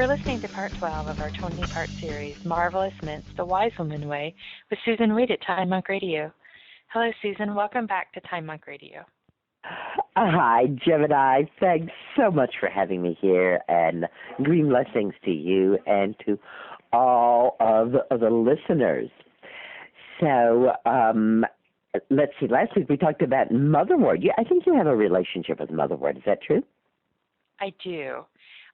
listening to part 12 of our 20-part series, Marvelous Mints, The Wise Woman Way, with Susan Wade at Time Monk Radio. Hello, Susan. Welcome back to Time Monk Radio. Hi, Gemini. Thanks so much for having me here, and green blessings to you and to all of the listeners. So, let's see. Last week we talked about motherwort. I think you have a relationship with motherwort. Is that true? I do.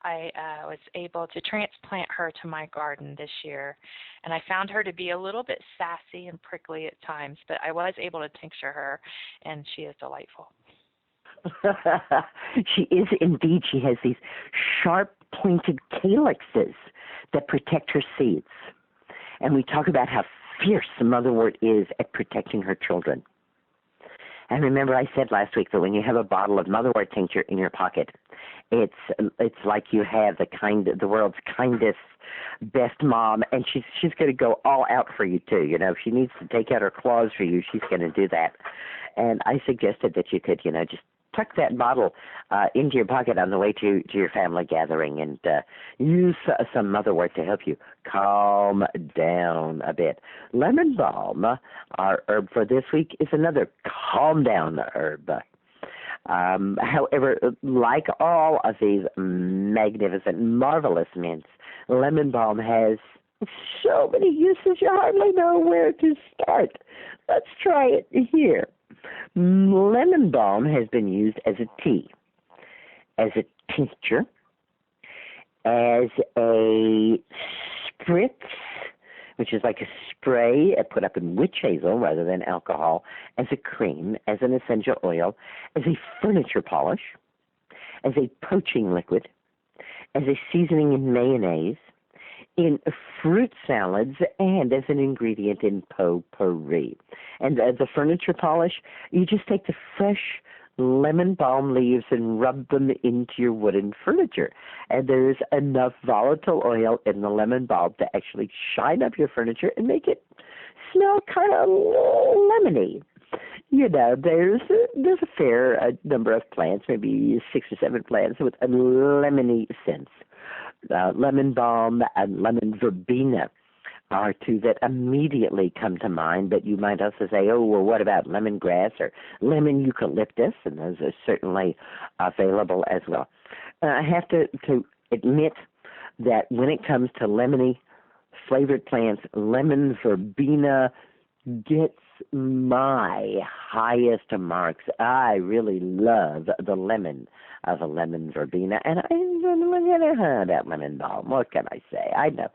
I was able to transplant her to my garden this year, and I found her to be a little bit sassy and prickly at times, but I was able to tincture her, and she is delightful. She is indeed. She has these sharp, pointed calyxes that protect her seeds. And we talk about how fierce the motherwort is at protecting her children. And remember, I said last week that when you have a bottle of motherwort tincture in your pocket, it's like you have the world's kindest, best mom, and she's going to go all out for you too. You know, if she needs to take out her claws for you, she's going to do that. And I suggested that you could, just tuck that bottle into your pocket on the way to your family gathering and use some motherwort to help you calm down a bit. Lemon balm, our herb for this week, is another calm down herb. However, like all of these magnificent, marvelous mints, lemon balm has so many uses you hardly know where to start. Let's try it here. Lemon balm has been used as a tea, as a tincture, as a spritz, which is like a spray put up in witch hazel rather than alcohol, as a cream, as an essential oil, as a furniture polish, as a poaching liquid, as a seasoning in mayonnaise, in fruit salads, and as an ingredient in potpourri. And the furniture polish, you just take the fresh lemon balm leaves and rub them into your wooden furniture. And there's enough volatile oil in the lemon balm to actually shine up your furniture and make it smell kind of lemony. There's a fair number of plants, maybe 6 or 7 plants with a lemony scent. Lemon balm and lemon verbena are two that immediately come to mind, but you might also say, oh, well, what about lemongrass or lemon eucalyptus? And those are certainly available as well. I have to admit that when it comes to lemony flavored plants, lemon verbena gets my highest marks. I really love the lemon of a lemon verbena, and I don't know about lemon balm. What can I say? I know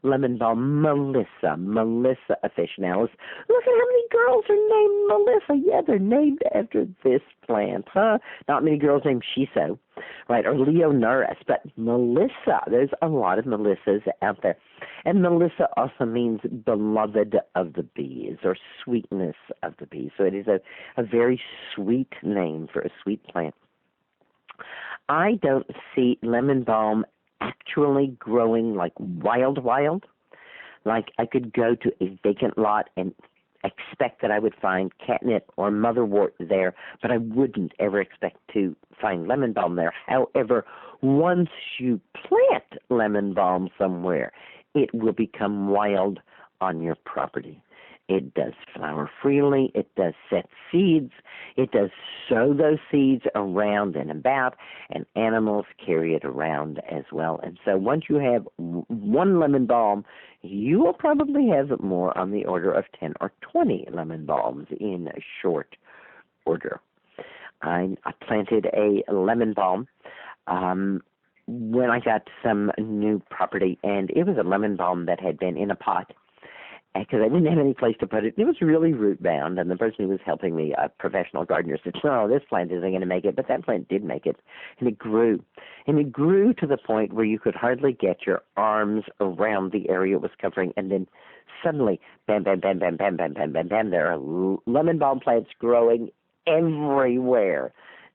lemon balm, Melissa officinalis. Look at how many girls are named Melissa. Yeah, they're named after this plant, huh? Not many girls named Shiso, right, or Leonoris, but Melissa. There's a lot of Melissas out there. And Melissa also means beloved of the bees or sweetness of the bees. So it is a very sweet name for a sweet plant. I don't see lemon balm actually growing like wild. Like I could go to a vacant lot and expect that I would find catnip or motherwort there, but I wouldn't ever expect to find lemon balm there. However, once you plant lemon balm somewhere, it will become wild on your property. It does flower freely. It does set seeds. It does sow those seeds around and about, and animals carry it around as well. And so once you have one lemon balm, you will probably have more on the order of 10 or 20 lemon balms in short order. I planted a lemon balm when I got some new property, and it was a lemon balm that had been in a pot because I didn't have any place to put it. It was really root bound, and the person who was helping me, a professional gardener, said, no, this plant isn't going to make it, but that plant did make it, and it grew. And it grew to the point where you could hardly get your arms around the area it was covering, and then suddenly, bam, bam, bam, bam, bam, bam, bam, bam, bam, there are lemon balm plants growing everywhere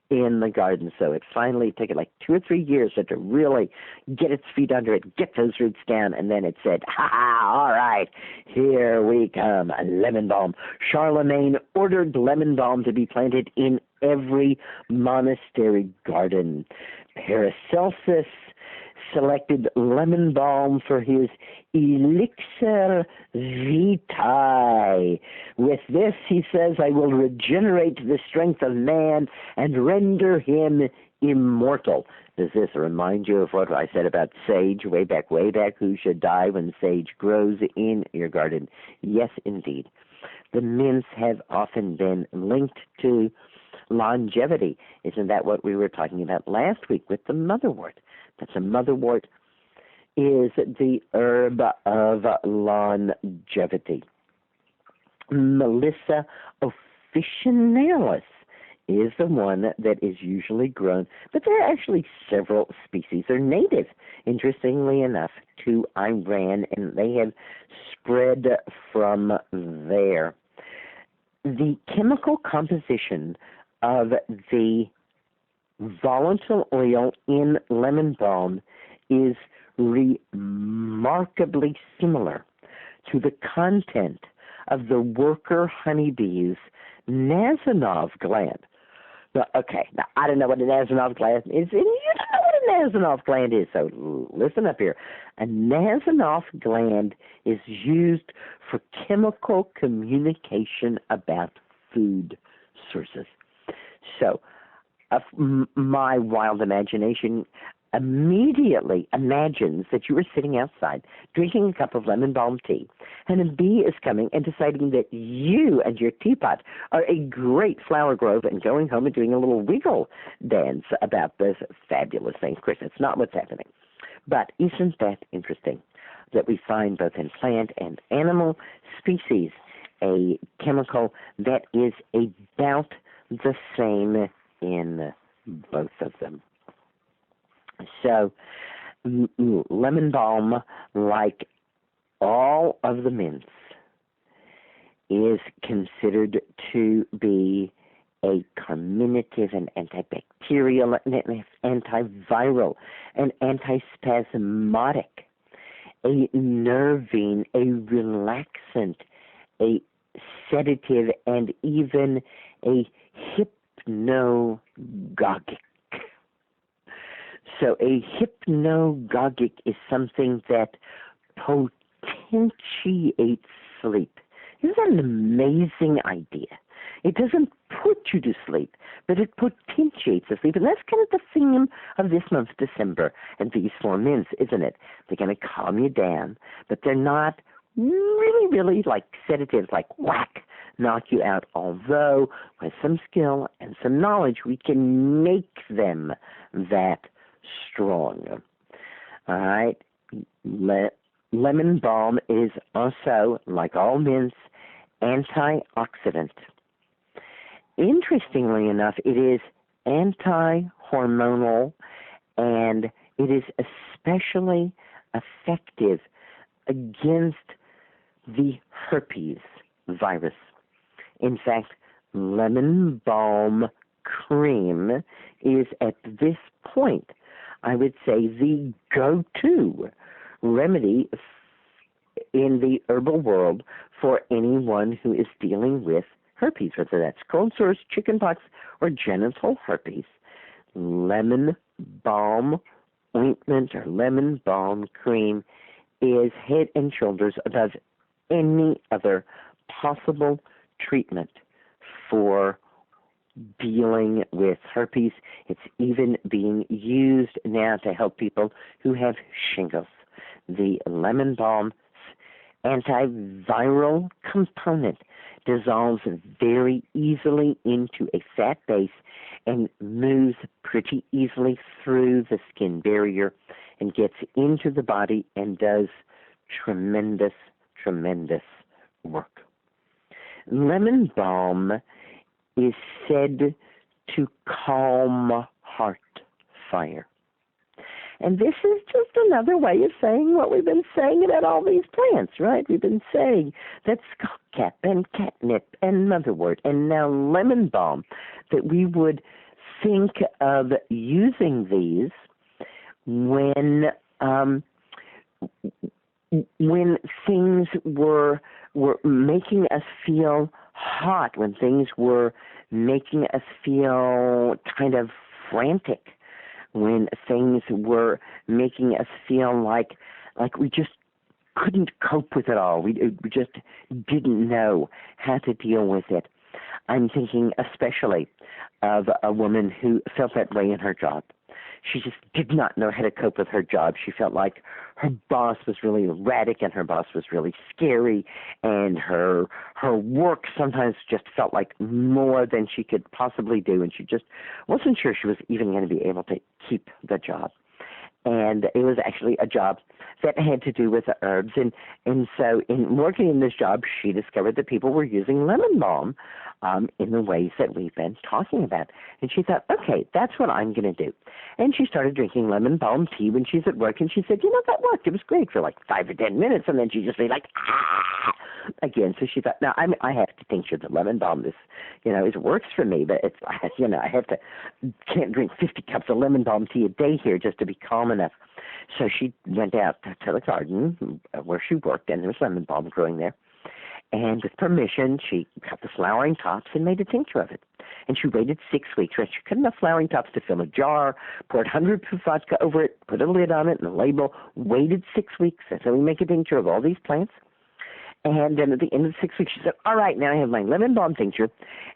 in the garden. So it finally took it like 2 or 3 years to really get its feet under it, get those roots down, and then it said, all right, here we come, a lemon balm. Charlemagne ordered lemon balm to be planted in every monastery garden. Paracelsus selected lemon balm for his elixir vitae. With this, he says, I will regenerate the strength of man and render him immortal. Does this remind you of what I said about sage way back, who should die when sage grows in your garden? Yes, indeed. The mints have often been linked to longevity. Isn't that what we were talking about last week with the motherwort? That's a motherwort is the herb of longevity. Melissa officinalis is the one that is usually grown, but there are actually several species. They're native, interestingly enough, to Iran, and they have spread from there. The chemical composition of the volatile oil in lemon balm is remarkably similar to the content of the worker honeybee's Nasonov gland. Now, I don't know what a Nasonov gland is, and you don't know what a Nasonov gland is, so listen up here. A Nasonov gland is used for chemical communication about food sources. So, my wild imagination immediately imagines that you were sitting outside drinking a cup of lemon balm tea, and a bee is coming and deciding that you and your teapot are a great flower grove and going home and doing a little wiggle dance about this fabulous thing. Of course, that's not what's happening. But isn't that interesting that we find both in plant and animal species a chemical that is about the same in both of them? So, lemon balm, like all of the mints, is considered to be a carminative and antibacterial and antiviral and antispasmodic, a nervine, a relaxant, a sedative, and even a hypnagogic. So a hypnagogic is something that potentiates sleep. Isn't that an amazing idea? It doesn't put you to sleep, but it potentiates the sleep. And that's kind of the theme of this month, December, and these 4 mints, isn't it? They're going to calm you down, but they're not really like sedatives, like whack, knock you out, although with some skill and some knowledge, we can make them that strong. All right. Lemon balm is also, like all mints, antioxidant. Interestingly enough, it is anti-hormonal, and it is especially effective against the herpes virus. In fact, lemon balm cream is at this point, I would say, the go-to remedy in the herbal world for anyone who is dealing with herpes, whether that's cold sores, chickenpox, or genital herpes. Lemon balm ointment or lemon balm cream is head and shoulders above any other possible treatment for dealing with herpes. It's even being used now to help people who have shingles. The lemon balm's antiviral component dissolves very easily into a fat base and moves pretty easily through the skin barrier and gets into the body and does tremendous work. Lemon balm is said to calm heart fire. And this is just another way of saying what we've been saying about all these plants, right? We've been saying that skullcap and catnip and motherwort and now lemon balm, that we would think of using these when things were making us feel hot, when things were making us feel kind of frantic, when things were making us feel like we just couldn't cope with it all. We just didn't know how to deal with it. I'm thinking especially of a woman who felt that way in her job. She just did not know how to cope with her job. She felt like her boss was really erratic and her boss was really scary, and her work sometimes just felt like more than she could possibly do, and she just wasn't sure she was even going to be able to keep the job. And it was actually a job that had to do with the herbs. And so in working in this job, she discovered that people were using lemon balm in the ways that we've been talking about. And she thought, okay, that's what I'm going to do. And she started drinking lemon balm tea when she's at work. And she said, that worked. It was great for like 5 or 10 minutes. And then she'd just be like, again. So she thought, now I have to tincture the lemon balm. This, it works for me, but it's, can't drink 50 cups of lemon balm tea a day here just to be calm enough. So she went out to the garden where she worked, and there was lemon balm growing there. And with permission, she cut the flowering tops and made a tincture of it. And she waited 6 weeks. She cut enough flowering tops to fill a jar, poured 100 proof vodka over it, put a lid on it and a label, waited 6 weeks. And so we make a tincture of all these plants. And then at the end of the 6 weeks, she said, all right, now I have my lemon balm tincture.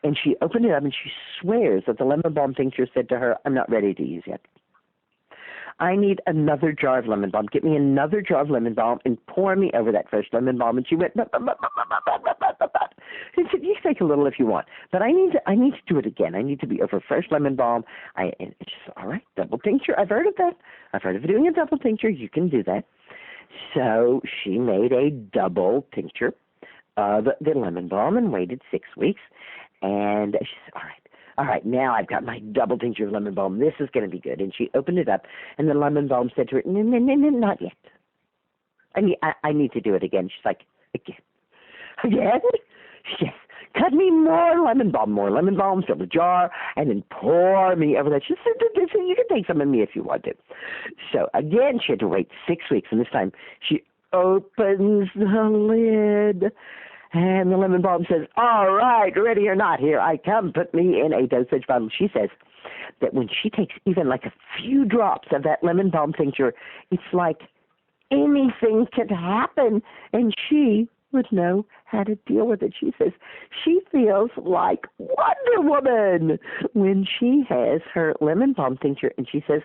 And she opened it up, and she swears that the lemon balm tincture said to her, I'm not ready to use yet. I need another jar of lemon balm. Get me another jar of lemon balm and pour me over that fresh lemon balm. And she went, and said, you can take a little if you want, but I need to do it again. I need to be over fresh lemon balm. And she said, all right, double tincture. I've heard of that. I've heard of doing a double tincture. You can do that. So she made a double tincture of the lemon balm and waited 6 weeks. And she said, all right, now I've got my double tincture of lemon balm. This is going to be good. And she opened it up, and the lemon balm said to her, no, not yet. I need to do it again. She's like, again? Yes. Cut me more lemon balm, fill the jar, and then pour me over that. She said, you can take some of me if you want to. So again, she had to wait 6 weeks, and this time she opens the lid, and the lemon balm says, all right, ready or not, here I come. Put me in a dosage bottle. She says that when she takes even like a few drops of that lemon balm tincture, it's like anything could happen, and she would know how to deal with it. She says she feels like Wonder Woman when she has her lemon balm tincture, and she says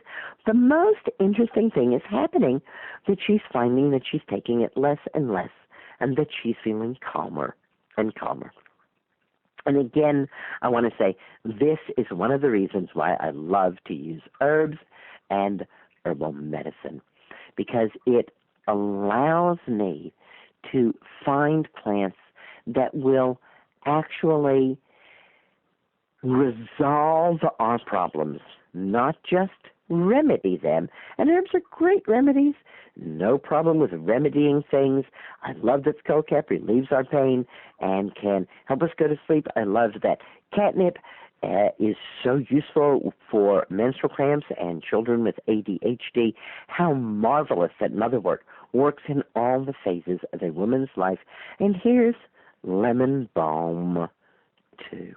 the most interesting thing is happening, that she's finding that she's taking it less and less, and that she's feeling calmer and calmer. And again, I want to say this is one of the reasons why I love to use herbs and herbal medicine, because it allows me to find plants that will actually resolve our problems, not just remedy them. And herbs are great remedies. No problem with remedying things. I love that skullcap relieves our pain and can help us go to sleep. I love that catnip is so useful for menstrual cramps and children with ADHD. How marvelous that motherwort works in all the phases of a woman's life. And here's lemon balm too.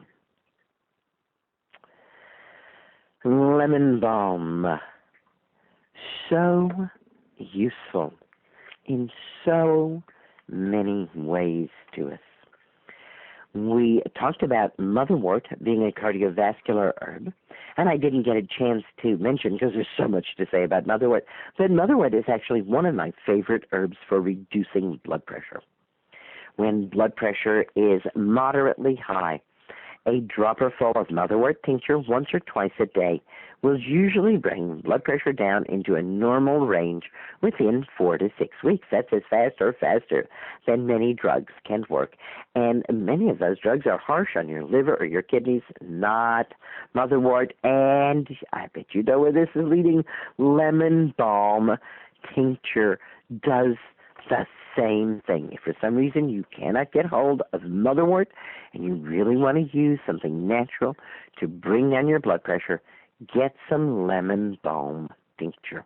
Lemon balm, so useful in so many ways to us. We talked about motherwort being a cardiovascular herb, and I didn't get a chance to mention, because there's so much to say about motherwort, but motherwort is actually one of my favorite herbs for reducing blood pressure. When blood pressure is moderately high, a dropperful of motherwort tincture once or twice a day will usually bring blood pressure down into a normal range within 4 to 6 weeks. That's as fast or faster than many drugs can work. And many of those drugs are harsh on your liver or your kidneys, not motherwort. And I bet you know where this is leading. Lemon balm tincture does the same thing. If for some reason you cannot get hold of motherwort and you really want to use something natural to bring down your blood pressure, get some lemon balm tincture.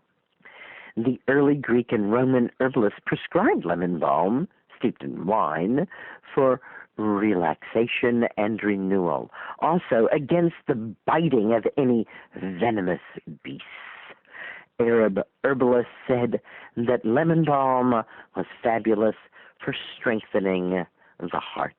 The early Greek and Roman herbalists prescribed lemon balm steeped in wine for relaxation and renewal. Also against the biting of any venomous beasts. Arab herbalist said that lemon balm was fabulous for strengthening the heart.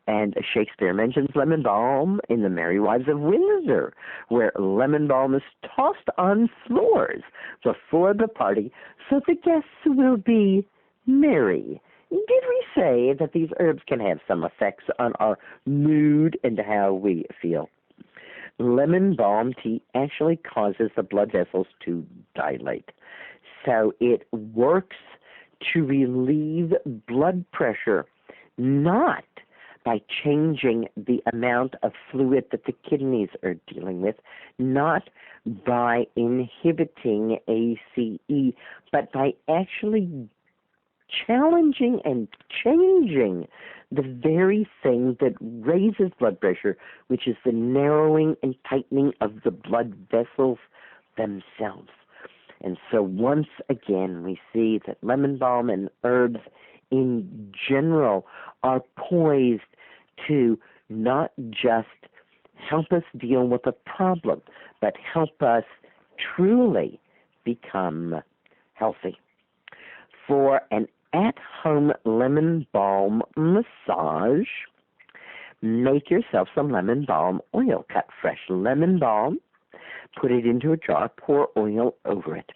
And Shakespeare mentions lemon balm in The Merry Wives of Windsor, where lemon balm is tossed on floors before the party so the guests will be merry. Did we say that these herbs can have some effects on our mood and how we feel? Lemon balm tea actually causes the blood vessels to dilate. So it works to relieve blood pressure, not by changing the amount of fluid that the kidneys are dealing with, not by inhibiting ACE, but by actually challenging and changing the very thing that raises blood pressure, which is the narrowing and tightening of the blood vessels themselves. And so once again, we see that lemon balm and herbs in general are poised to not just help us deal with a problem, but help us truly become healthy. For an at-home lemon balm massage, make yourself some lemon balm oil. Cut fresh lemon balm, put it into a jar, pour oil over it.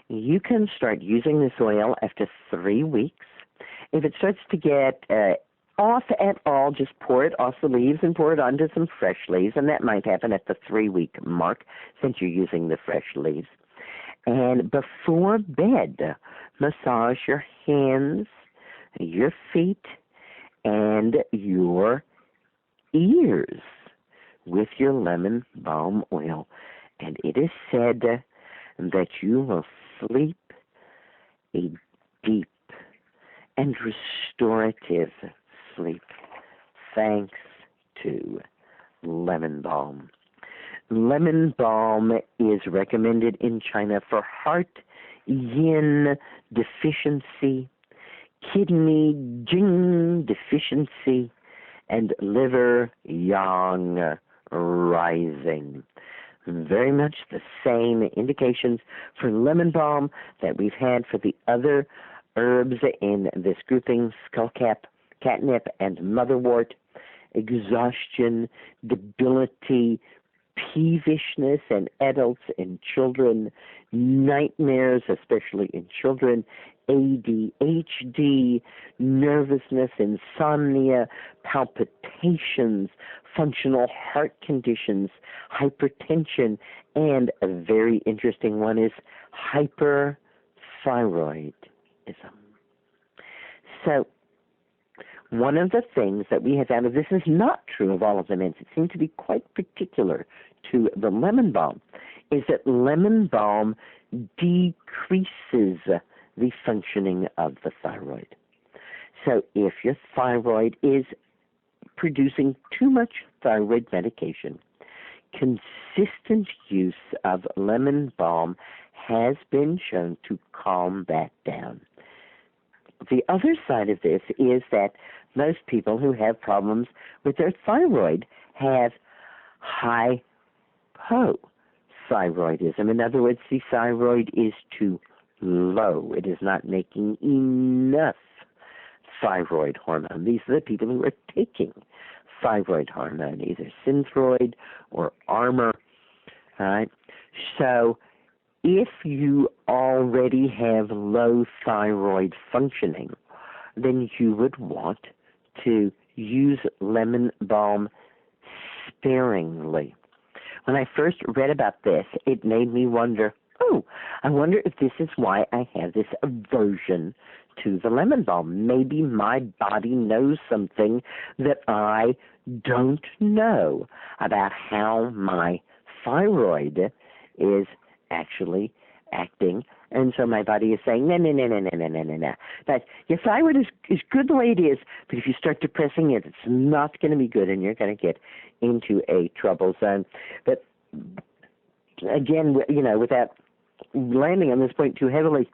You can start using this oil after 3 weeks. If it starts to get off at all, just pour it off the leaves and pour it onto some fresh leaves, and that might happen at the 3-week mark since you're using the fresh leaves. And before bed, massage your hands, your feet, and your ears with your lemon balm oil. And it is said that you will sleep a deep and restorative sleep thanks to lemon balm. Lemon balm is recommended in China for heart yin deficiency, kidney jing deficiency, and liver yang rising. Very much the same indications for lemon balm that we've had for the other herbs in this grouping: skullcap, catnip, and motherwort. Exhaustion, debility, peevishness in adults and children, nightmares, especially in children, ADHD, nervousness, insomnia, palpitations, functional heart conditions, hypertension, and a very interesting one is hyperthyroidism. So, one of the things that we have found, and this is not true of all of the mints, it seems to be quite particular to the lemon balm, is that lemon balm decreases the functioning of the thyroid. So if your thyroid is producing too much thyroid medication, consistent use of lemon balm has been shown to calm that down. The other side of this is that most people who have problems with their thyroid have hypothyroidism. In other words, the thyroid is too low. It is not making enough thyroid hormone. These are the people who are taking thyroid hormone, either Synthroid or Armour. All right? So if you already have low thyroid functioning, then you would want to use lemon balm sparingly. When I first read about this, it made me wonder, I wonder if this is why I have this aversion to the lemon balm. Maybe my body knows something that I don't know about how my thyroid is actually acting. And so my body is saying, no. That your thyroid is good the way it is, but if you start depressing it, it's not going to be good, and you're going to get into a trouble zone. But again, without landing on this point too heavily,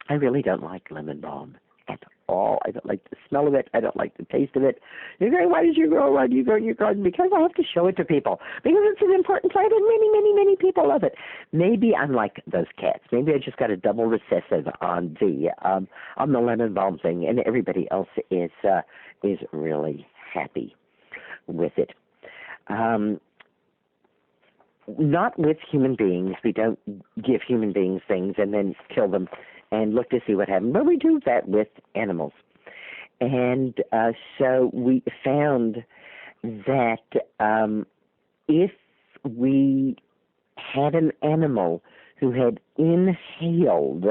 I really don't like lemon balm at all. I don't like the smell of it. I don't like the taste of it. You're going, why do you grow in your garden? Because I have to show it to people. Because it's an important plant and many, many, many people love it. Maybe I'm like those cats. Maybe I just got a double recessive on the lemon balm thing, and everybody else is really happy with it. Not with human beings. We don't give human beings things and then kill them and look to see what happens. But we do that with animals. And so we found that if we had an animal who had inhaled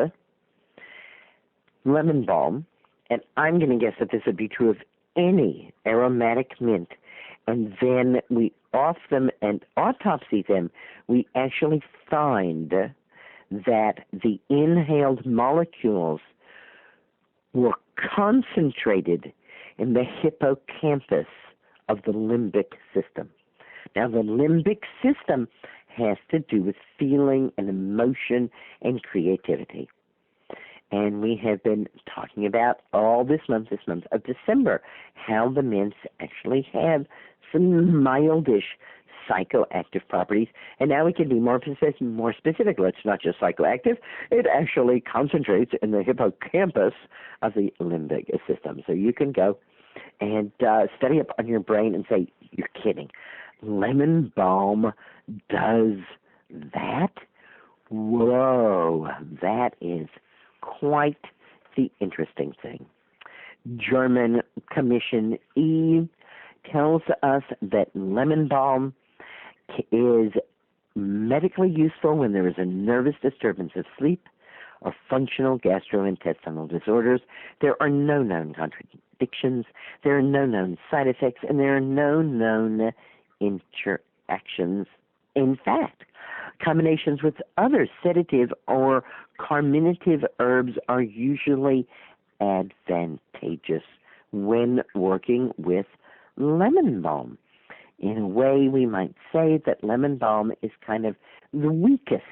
lemon balm, and I'm going to guess that this would be true of any aromatic mint, and then we off them and autopsy them, we actually find that the inhaled molecules were concentrated in the hippocampus of the limbic system. Now, the limbic system has to do with feeling and emotion and creativity. And we have been talking about all this month of December, how the mints actually have some mildish psychoactive properties. And now we can be more specific. It's not just psychoactive. It actually concentrates in the hippocampus of the limbic system. So you can go and study up on your brain and say, you're kidding. Lemon balm does that? Whoa, that is quite the interesting thing. German Commission E tells us that lemon balm is medically useful when there is a nervous disturbance of sleep or functional gastrointestinal disorders. There are no known contradictions, there are no known side effects, and there are no known interactions. In fact, combinations with other sedative or carminative herbs are usually advantageous when working with lemon balm. In a way, we might say that lemon balm is kind of the weakest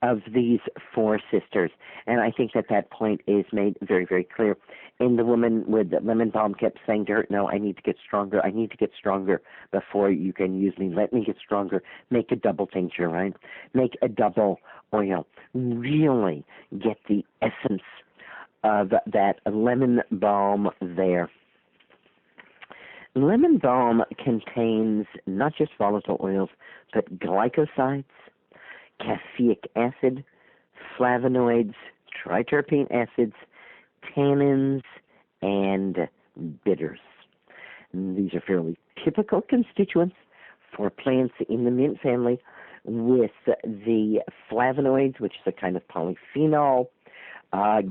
of these four sisters, and I think that point is made very, very clear. And the woman with the lemon balm kept saying to her, no, I need to get stronger. I need to get stronger before you can use me. Let me get stronger. Make a double tincture, right? Make a double oil. Really get the essence of that lemon balm there. Lemon balm contains not just volatile oils, but glycosides, caffeic acid, flavonoids, triterpene acids, tannins, and bitters. And these are fairly typical constituents for plants in the mint family, with the flavonoids, which is a kind of polyphenol,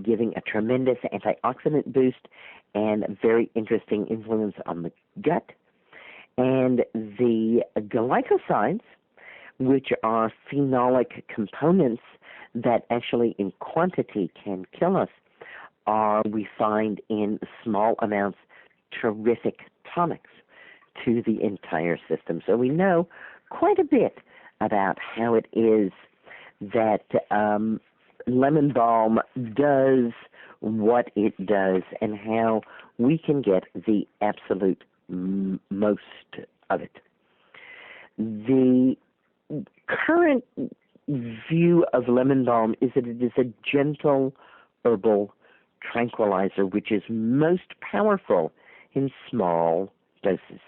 giving a tremendous antioxidant boost and very interesting influence on the gut. And the glycosides, which are phenolic components that actually in quantity can kill us, we find in small amounts terrific tonics to the entire system. So we know quite a bit about how it is that lemon balm does what it does and how we can get the absolute most of it. The current view of lemon balm is that it is a gentle herbal tranquilizer which is most powerful in small doses.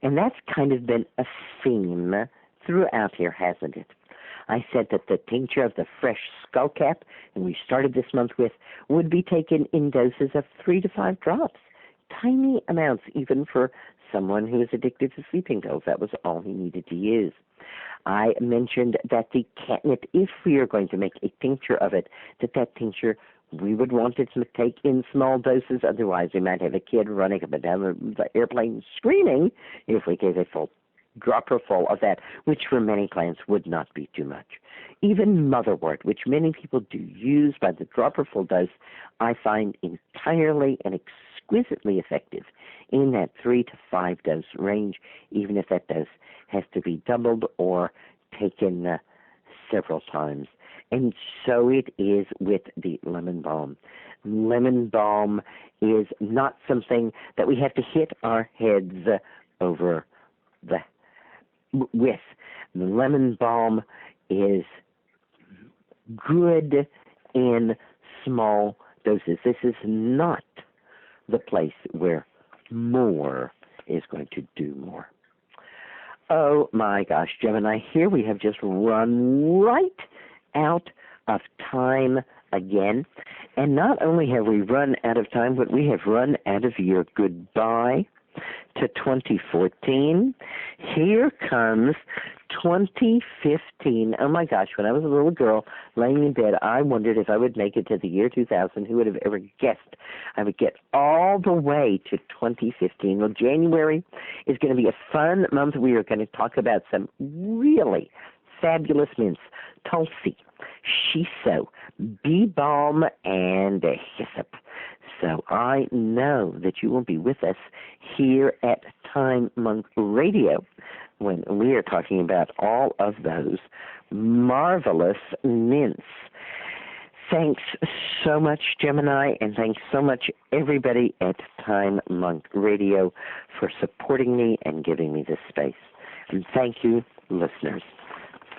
And that's kind of been a theme throughout here, hasn't it? I said that the tincture of the fresh skullcap, and we started this month with, would be taken in doses of 3 to 5 drops. Tiny amounts, even for someone who is addicted to sleeping pills. That was all he needed to use. I mentioned that the catnip, if we are going to make a tincture of it, that tincture we would want it to take in small doses. Otherwise, we might have a kid running up and down the airplane screaming if we gave a full dropper full of that, which for many plants would not be too much. Even motherwort, which many people do use by the dropper full dose, I find entirely and exquisitely effective in that 3 to 5 dose range, even if that dose has to be doubled or taken several times. And so it is with the lemon balm. Lemon balm is not something that we have to hit our heads over with. The lemon balm is good in small doses. This is not the place where more is going to do more. Oh my gosh, Gemini, here we have just run right out of time again. And not only have we run out of time, but we have run out of your goodbye to 2014. Here comes 2015. Oh my gosh, when I was a little girl laying in bed, I wondered if I would make it to the year 2000. Who would have ever guessed I would get all the way to 2015? Well, January is going to be a fun month. We are going to talk about some really fabulous mints: Tulsi, Shiso, Bee Balm, and Hyssop. So I know that you will be with us here at Time Monk Radio when we are talking about all of those marvelous mints. Thanks so much, Gemini, and thanks so much, everybody at Time Monk Radio, for supporting me and giving me this space. And thank you, listeners,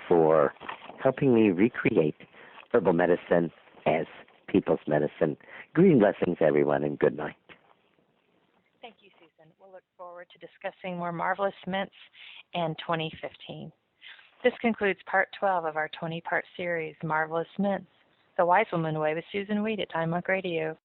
for helping me recreate herbal medicine as people's medicine. Green blessings, everyone, and good night. Thank you, Susan. We'll look forward to discussing more marvelous mints in 2015. This concludes Part 12 of our 20-part series, Marvelous Mints, The Wise Woman Way with Susan Weed at Time Monk Radio.